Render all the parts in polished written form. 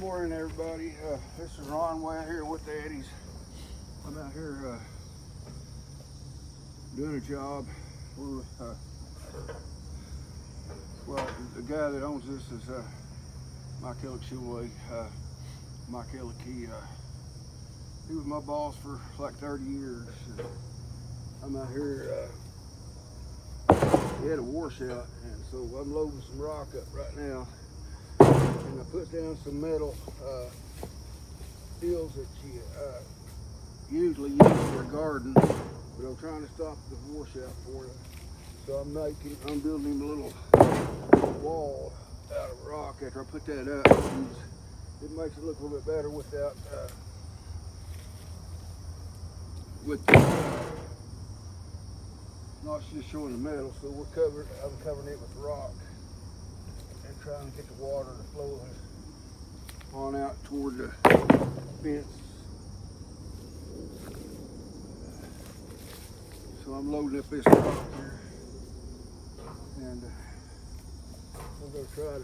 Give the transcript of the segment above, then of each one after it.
Morning, everybody. This is Ron Way out here with the Eddies. I'm out here doing a job. Well, the guy that owns this is Mike Ellick Shilway. Mike Ellick, he was my boss for like 30 years. I'm out here. He had a washout, and so I'm loading some rock up right now. And I put down some metal deals that you usually use for a garden, but I'm trying to stop the washout for it. So I'm building him a little wall out of rock after I put that up. It makes it look a little bit better without not just showing the metal. So I'm covering it with rock and trying to get the water to flow on out toward the fence. So I'm loading up this rock here, and I'm going to try to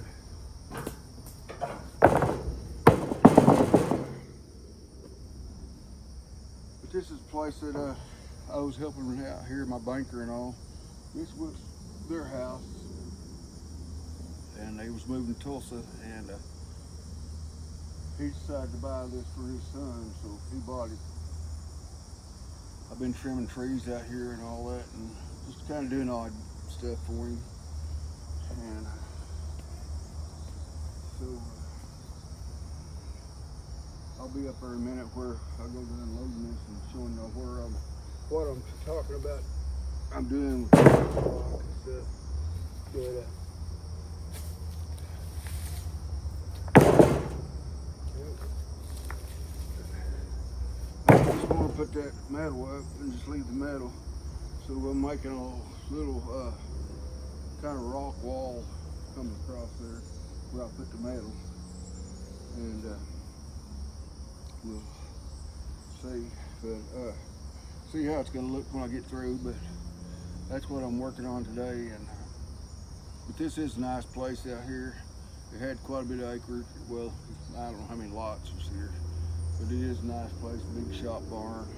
but this is a place that I was helping out here, my banker and all. This was their house, and they was moving to Tulsa, and he decided to buy this for his son, so he bought it. I've been trimming trees out here and all that, and just kind of doing odd stuff for him. And so I'll be up there in a minute where I'll go down unloading this and showing you what I'm talking about. I'm doing with the rock and stuff. But I just want to put that metal up and just leave the metal. So I'm making a little kind of rock wall coming across there where I put the metal, and we'll see. But see how it's going to look when I get through. But that's what I'm working on today. But this is a nice place out here. It had quite a bit of acreage. Well, I don't know how many lots was here, but it is a nice place, big shop barn.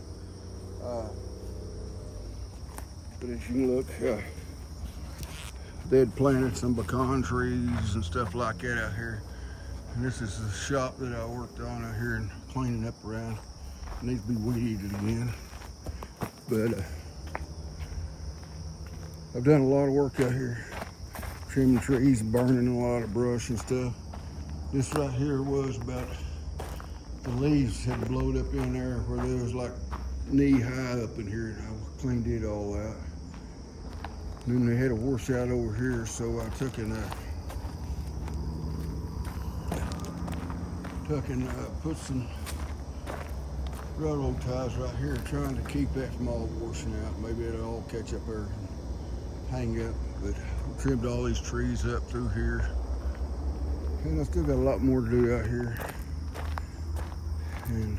But as you can look, they had planted some pecan trees and stuff like that out here. And this is the shop that I worked on out here and cleaning up around. It needs to be weed eated again. But I've done a lot of work out here, trimming trees and burning a lot of brush and stuff. This right here was about, the leaves had blowed up in there where there was like knee high up in here, and I cleaned it all out. And then they had a washout over here, so I took and put some railroad ties right here, trying to keep that from all washing out. Maybe it'll all catch up there and hang up. But I trimmed all these trees up through here, and I still got a lot more to do out here. And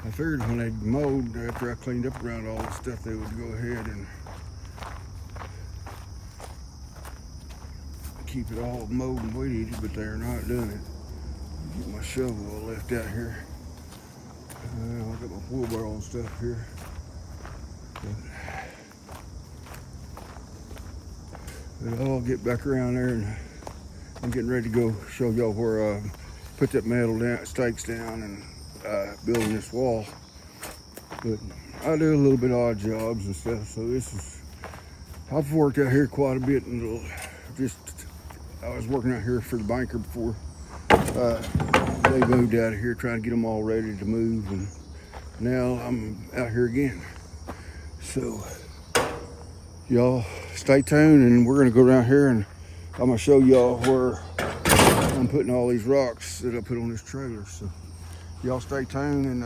I figured when they'd mowed, after I cleaned up around all this stuff, they would go ahead and keep it all mowed and weed eated, but they're not doing it. Get my shovel all left out here. I got my wheelbarrow and stuff here. But I'll get back around there, and I'm getting ready to go show y'all where I put that metal down, stakes down, and building this wall. But I do a little bit of odd jobs and stuff, so I've worked out here quite a bit, and I was working out here for the banker before they moved out of here, trying to get them all ready to move, and now I'm out here again. So y'all stay tuned, and we're gonna go down here, and I'm gonna show y'all where I'm putting all these rocks that I put on this trailer. So y'all stay tuned and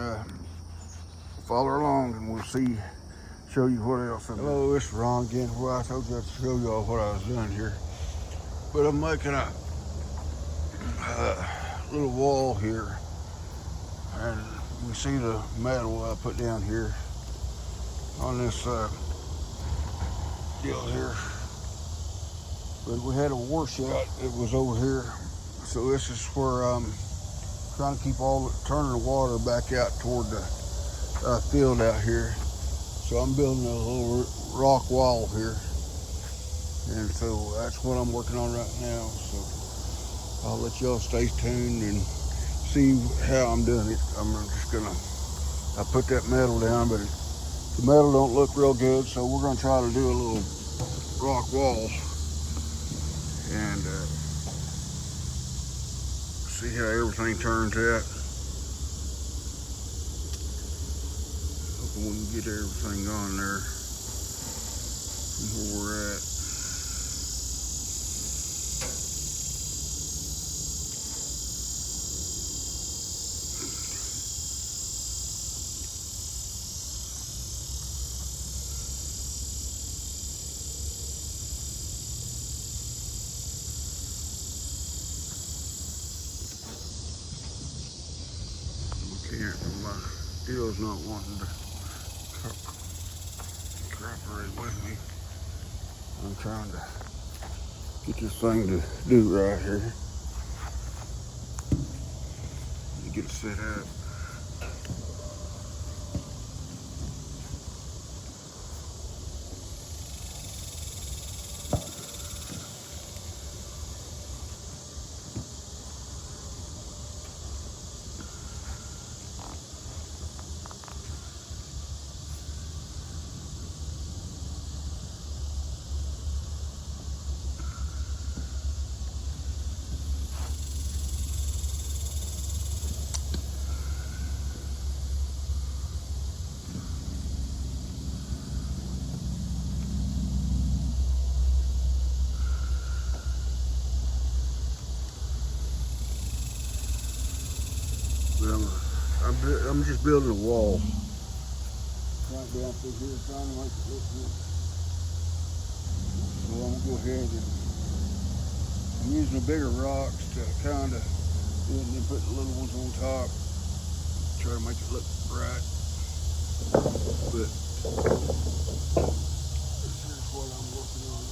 follow along, and we'll show you what else I'm doing. Hello, this is Ron again. Well, I told you I'd show y'all what I was doing here, but I'm making a little wall here, and you see the metal I put down here on this deal here. But we had a washout that was over here, so this is where I'm trying to keep turning the water back out toward the field out here. So I'm building a little rock wall here, and so that's what I'm working on right now. So I'll let y'all stay tuned and see how I'm doing it. I'm just gonna, I put that metal down, but the metal don't look real good, so we're gonna try to do a little rock wall and see how everything turns out. Hoping we can get everything on there from where we're at. My deal's not wanting to cooperate with me. I'm trying to get this thing to do right here. Get it set up. But I'm just building a wall. Right down through here, trying to make it look good. So I'm gonna go ahead and I'm using the bigger rocks to kind of do it and then put the little ones on top. Try to make it look right. But this is what I'm working on.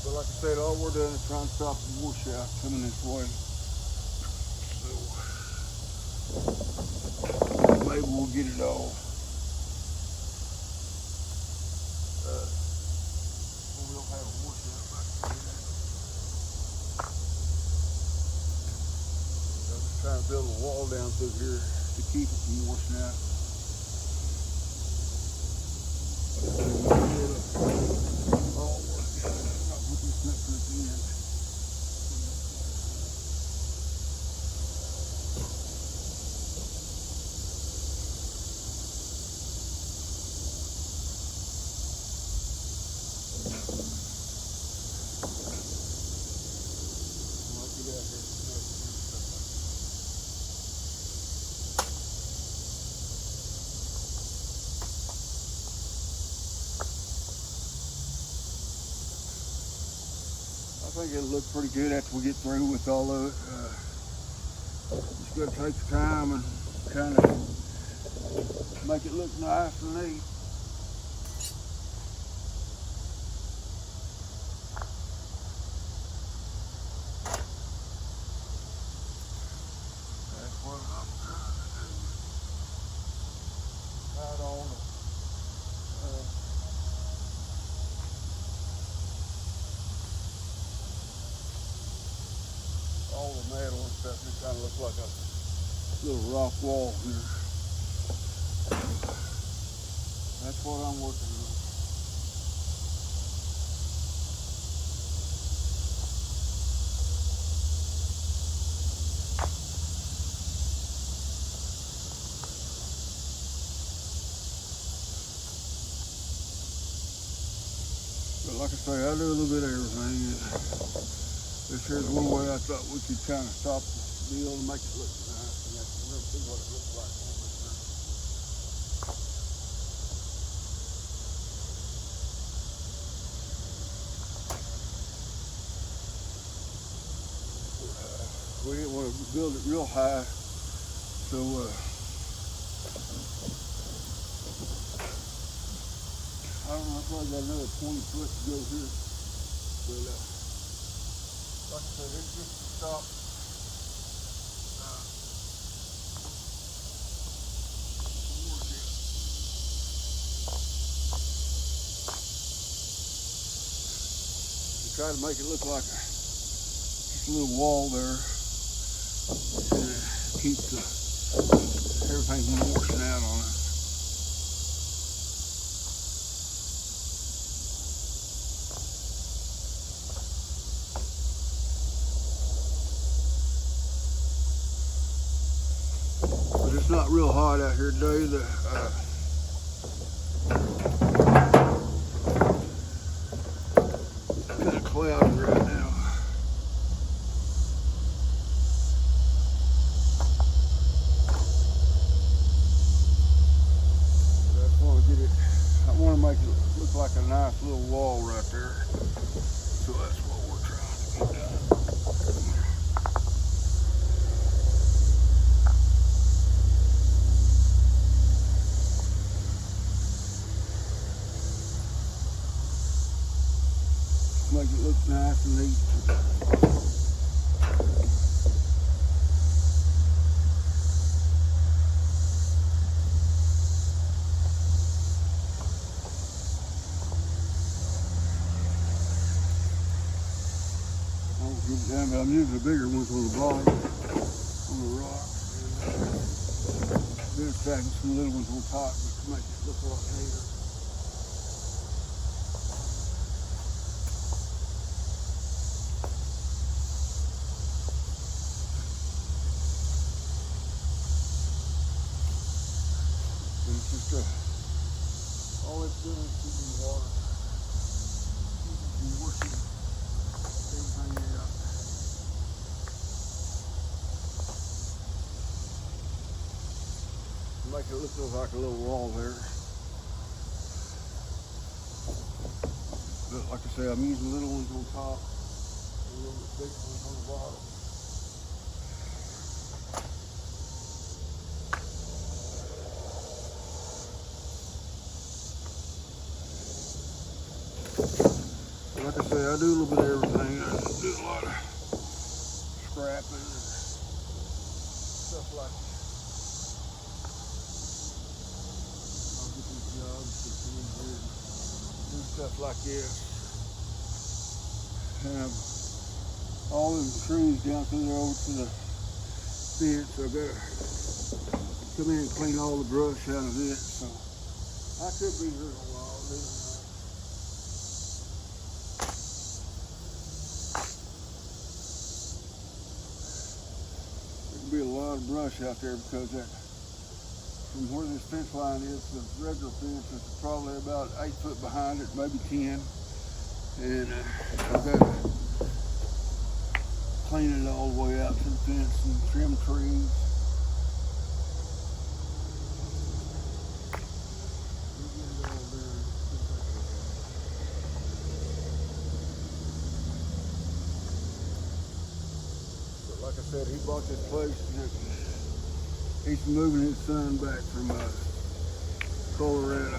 But like I said, all we're doing is trying to stop the washout coming this way. So maybe we'll get it all. We don't have a washout back here. I'm just trying to build a wall down through here to keep it from washing out. I think it'll look pretty good after we get through with all of it. Just gotta take the time and kind of make it look nice and neat. That's what I'm trying to do. Right on all the metal and stuff. It kind of looks like a little rock wall here. That's what I'm working on. But like I say, I do a little bit of everything. This here's one way I thought we could kind of stop the deal and make it look nice. And we'll see what it looks like on this thing. We didn't want to build it real high, so don't know, I probably got another 20 foot to go here. But like I said, it's just to stop try to make it look like just a little wall there, and keep everything from washing out on it. But it's not real hot out here today. Kind of cloudy right now. But I just want to get it. I want to make it look like a nice little wall right there. So that's what we're trying to get done. Make it look nice and neat. I won't get it down, but I'm using the bigger ones on the bottom, on the rock. And then stacking some little ones on top to make it look a lot neater. All it's doing is keeping water, keeping washing everything out. Make it look like a little wall there. But like I say, I'm using little ones on top and a little bit big ones on the bottom. Like I say, I do a little bit of everything. I do a lot of scrapping and stuff like that. I'll get these jobs to come in here and do stuff like this. And all them trees down through there over to the fence, so I've got to come in and clean all the brush out of it. So I could be here a while. Be a lot of brush out there because that from where this fence line is, the regular fence is probably about 8 foot behind it, maybe 10. And I've got to clean it all the way out to the fence and trim trees. Like I said, he bought this place and he's moving his son back from Colorado.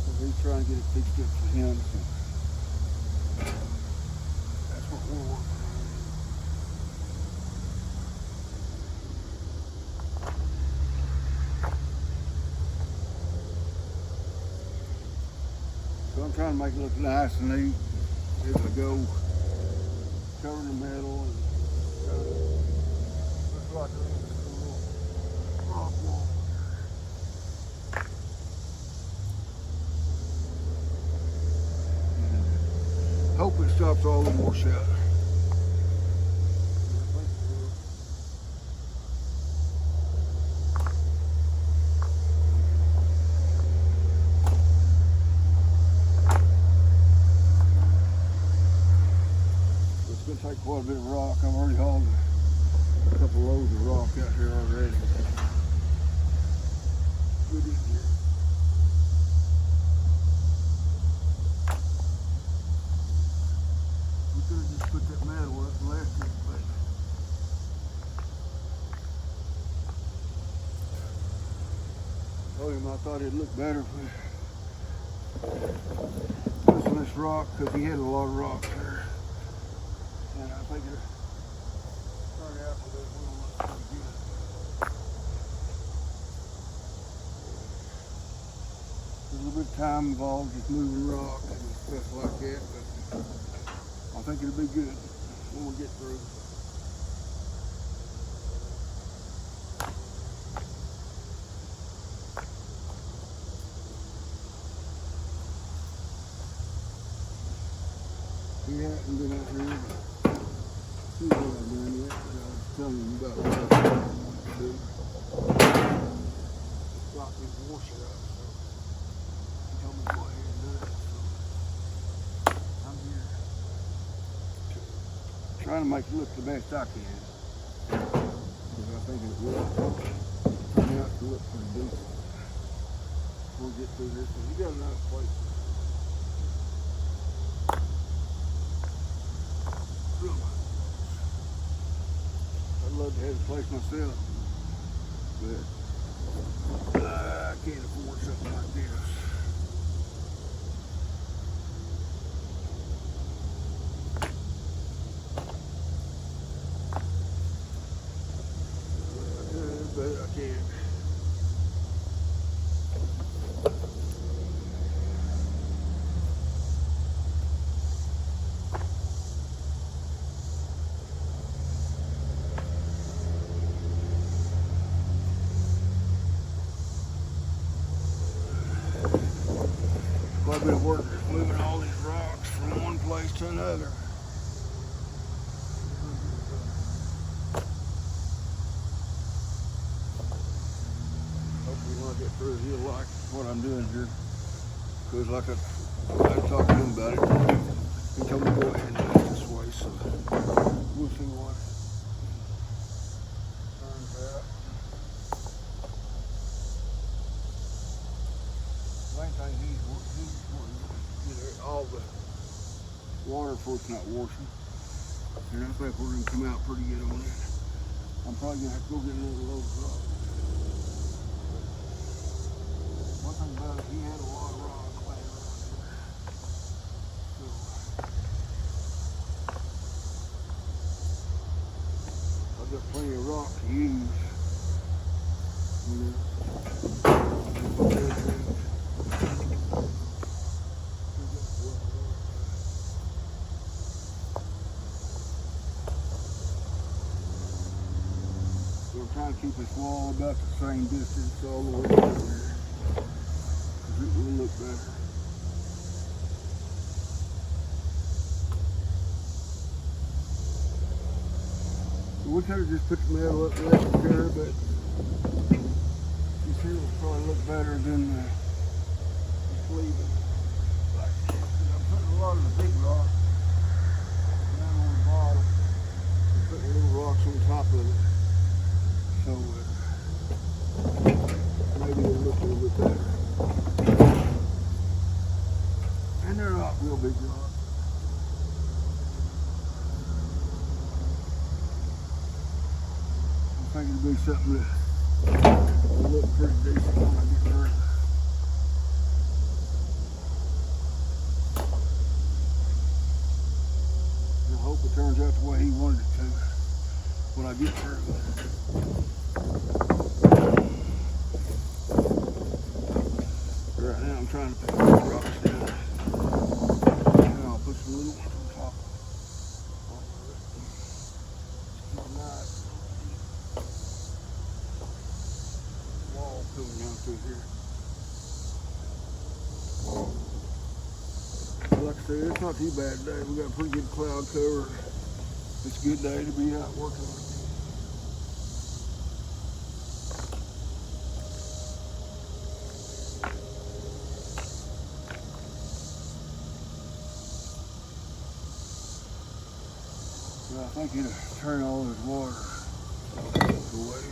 So he's trying to get it fixed up for him. So that's what we're working on. So I'm trying to make it look nice and neat as I go, covering the metal and looks like a little rock wall. And hope it stops all the washout. Take quite a bit of rock. I've already hauled a couple loads of rock out here already. Good in here. We could have just put that metal up. him. I thought it'd look better if we put some of this rock, because he had a lot of rocks there. And I think it turned out to be pretty good. There's a little bit of time involved just moving rock and stuff like that, but I think it'll be good when we get through. He hasn't been out here, but he hasn't done yet, but I was telling him about what I was to do. Rock his washer up, so he told me to go ahead and do it. So I'm here trying to make it look the best I can, because I think it will turn out to look pretty decent. We'll get through this, because you got enough place. I'd love to have a place myself, but I can't afford something like this. But I can't. Quite a bit of work moving all these rocks from one place to another. Hopefully when I get through, he'll like what I'm doing here. Because like I talked to him about it, he told me to go ahead and do it this way, so we'll see what turns out. Main thing he's wanting to get all the water before it's not washing. And I think we're going to come out pretty good on it. I'm probably going to have to go get another load of rock. One thing about it, he had a lot of rock laying around here. So, I've got plenty of rock to use. You know. I'm trying to keep this wall about the same distance all the way down there, because it will look better. We could have just put the metal up there, but you see, it'll probably look better than just leaving it like this. I'm putting a lot of the big rocks down on the bottom, and putting little rocks on top of it. So maybe it'll look a little bit better. And they're not real big rocks. I think it'll be something that will look pretty decent when I get through. And I hope it turns out the way he wanted it to when I get through. Right now I'm trying to pick these rocks down. And I'll put some little ones on top. Keep a nice wall coming down through here. Like I said, it's not too bad today. We got a pretty good cloud cover. It's a good day to be out working like this. I think it'll turn all this water away.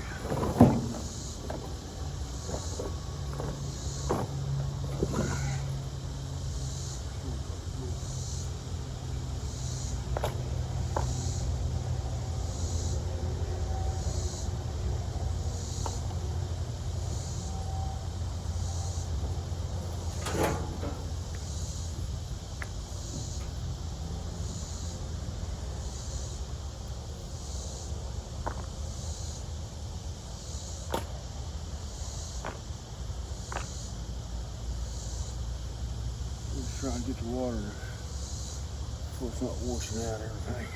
Try and get the water so it's not washing out everything.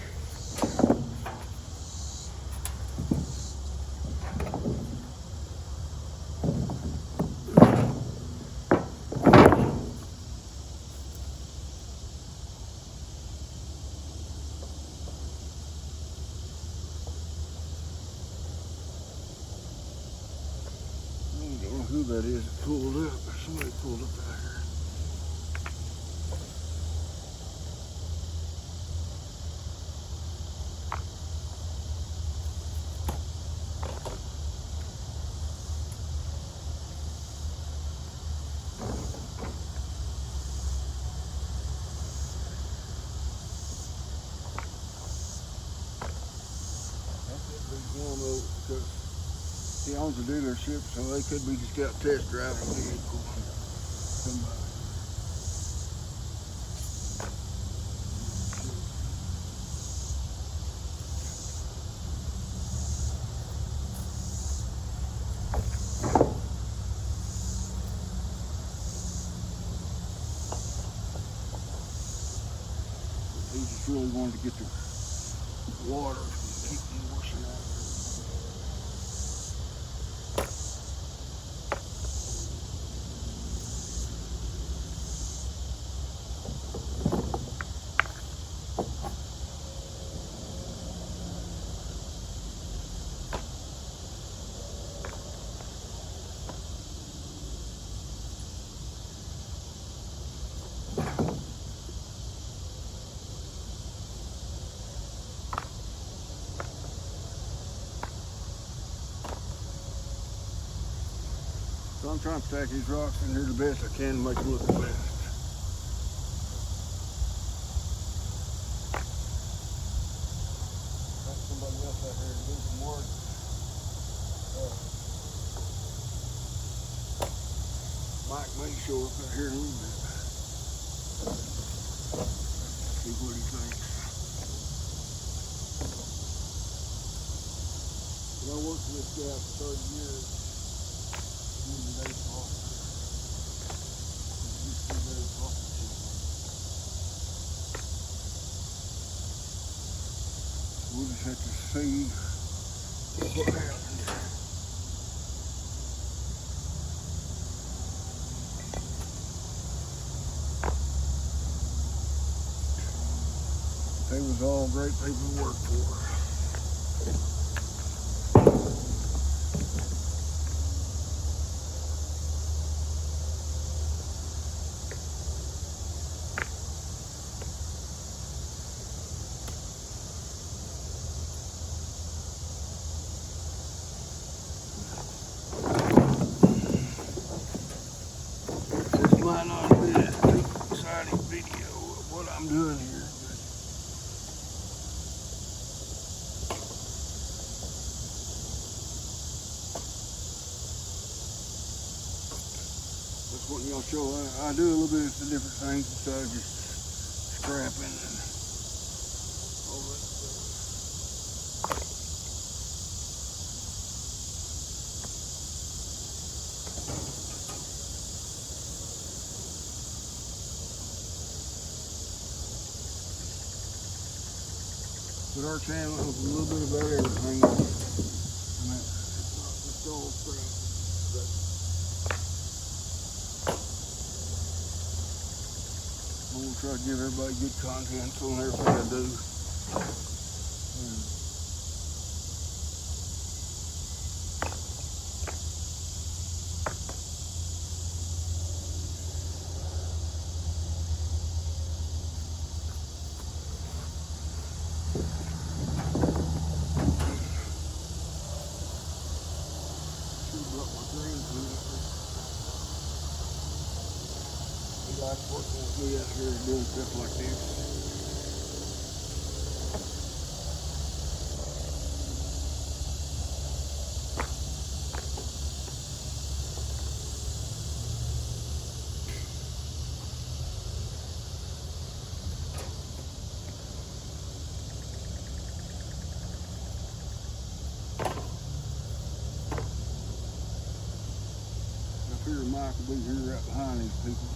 I don't know who that is that pulled up, but somebody pulled up out here. Because he owns a dealership, so they could be just out test driving a vehicle. Somebody. He just really wanted to get the water from keeping washing out. So I'm trying to stack these rocks in here the best I can to make them look the best. Got somebody else out here to do some work. Mike may show up out here in a little bit. See what he thinks. But I worked with this guy for 30 years. We'll just have to see what happens. They was all great people to work for. Might not be a exciting video of what I'm doing here, but that's what y'all show. I do a little bit of different things besides just scrapping and all that stuff. But our channel is a little bit about everything. I mean, it's not just all crap, but I'm gonna try to give everybody good content on everything I do. He likes working with me out here doing stuff like this. I figure Mike will be here right behind these people.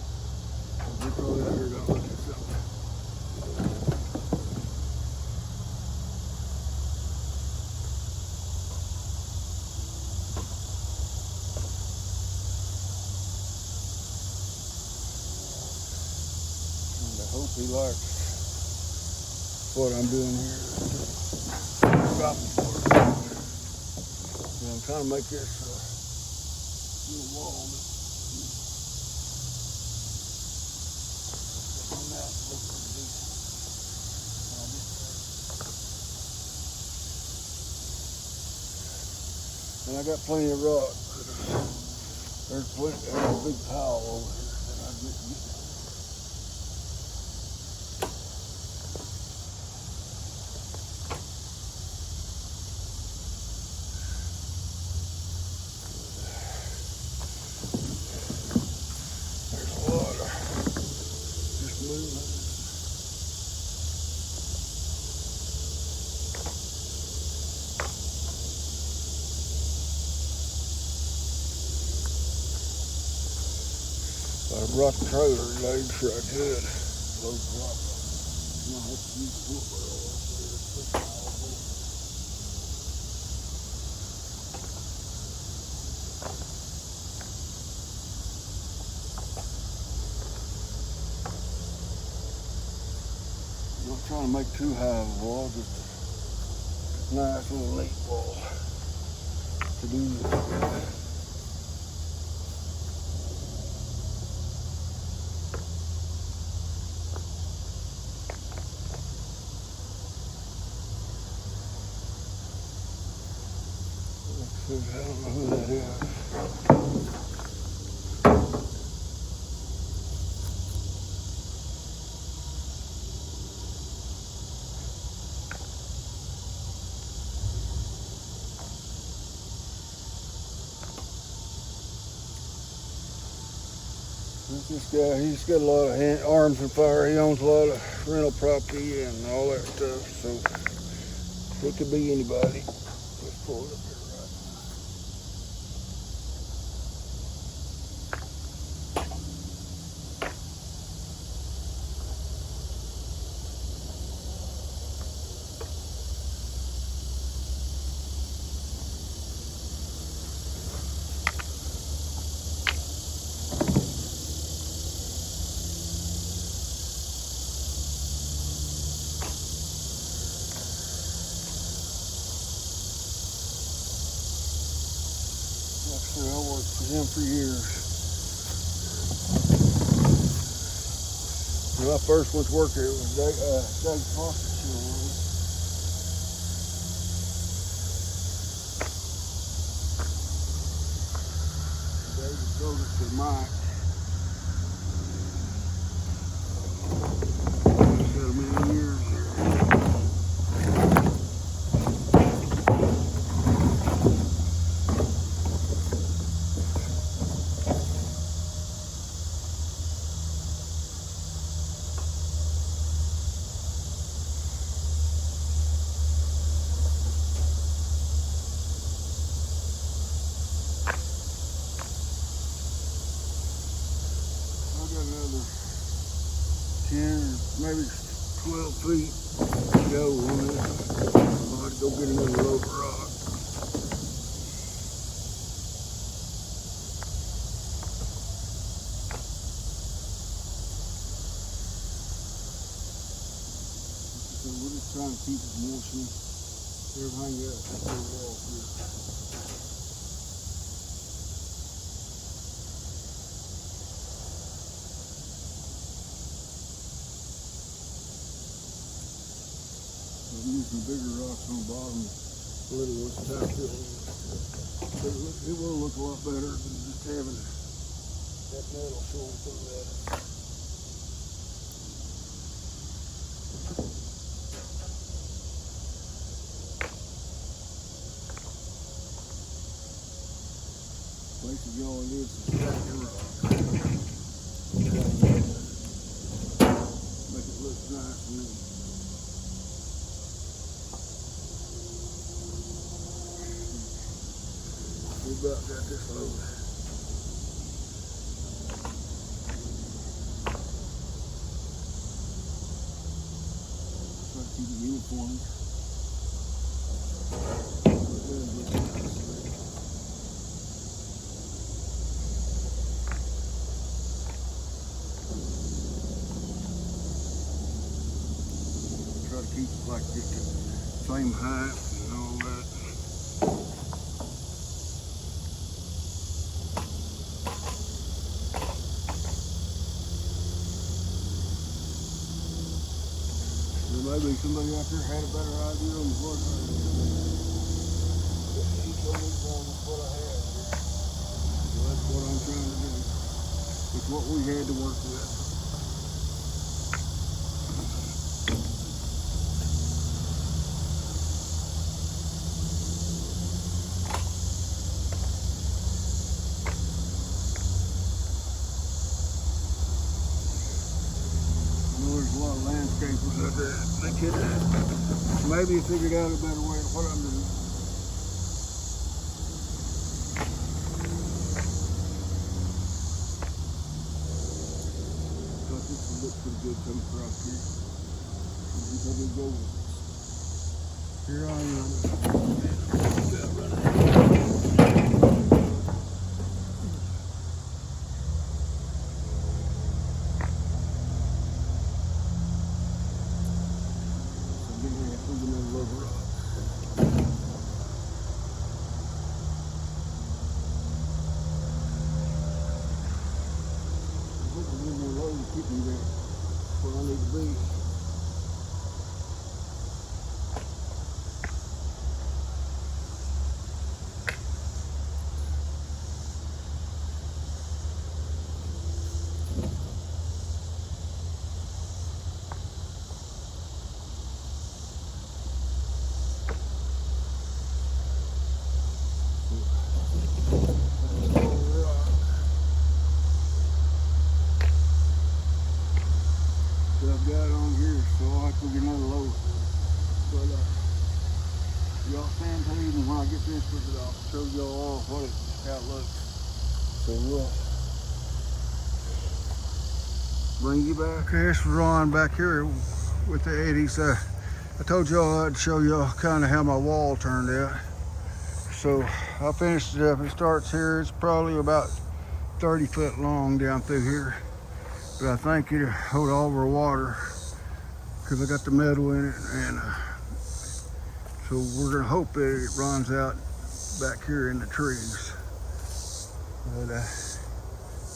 They're probably out here Hope he likes what I'm doing here. I'm trying to make this little wall. And I got plenty of rock. There's a big pile over here that I didn't get. There's water just moving. I brought the trailer laid so I could load the rock. I have to use the wheelbarrow up there to push it all over. I'm not trying to make too high of a wall, just a nice little neat wall to do this. I don't know who that is. This guy, he's got a lot of arms and fire. He owns a lot of rental property and all that stuff, so it could be anybody. Let's pull it up here. I worked for him for years. When I first went to work here, it was Dave Foster's showroom. David sold it to Mike. He's got many years here. Another 10 or maybe 12 feet to go on this. I'll have to go get another load of rock. So we're just trying to keep it motion. Everything else is the wall here. I'm using bigger rocks on the bottom, little ones top hill. But it will look a lot better than just having that metal showing through that. Basically all it is stacking rock. Make it look nice and neat. We about got this load. Try to keep it uniform. try to keep it like just the same height and all that. Maybe somebody out there had a better idea on what he told me what I had. So that's what I'm trying to do. It's what we had to work with. I know there's a lot of landscapers out there. They could maybe figured out a better way of what I'm doing. Thought this would look pretty good coming across here. Here I keep me there where I need to be. I've got on here, so I'll have to get another load. But y'all stand tuned, and when I get finished with it, I'll show y'all how it looks. So we'll bring you back. Okay, this is Ron back here with the Eddies. I told y'all I'd show y'all kind of how my wall turned out. So I finished it up. It starts here. It's probably about 30 foot long down through here. But I think it'll hold all our water because I got the metal in it, and so we're gonna hope that it runs out back here in the trees. But I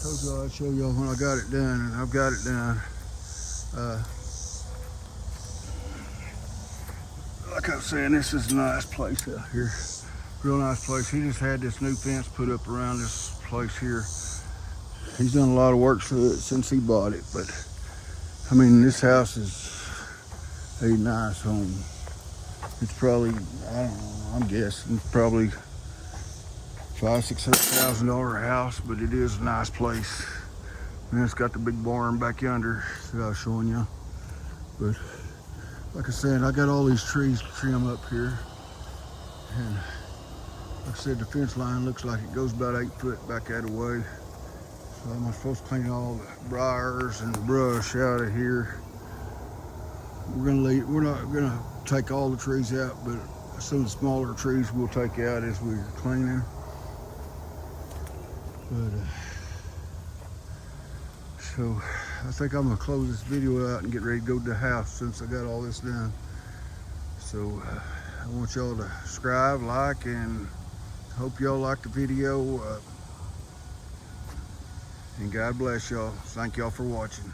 told y'all I'd show y'all when I got it done, and I've got it done. Like I was saying, this is a nice place out here. Real nice place. He just had this new fence put up around this place here. He's done a lot of work to it since he bought it, but I mean, this house is a nice home. It's probably, I don't know, I'm guessing probably $500,000-$600,000 house, but it is a nice place. And it's got the big barn back yonder that I was showing you. But like I said, I got all these trees to trim up here, and like I said, the fence line looks like it goes about 8 foot back that way. So I'm supposed to clean all the briars and the brush out of here. We're not gonna take all the trees out, but some of the smaller trees we'll take out as we're cleaning. But so I think I'm gonna close this video out and get ready to go to the house since I got all this done. So I want y'all to subscribe, like, and hope y'all like the video. And God bless y'all. Thank y'all for watching.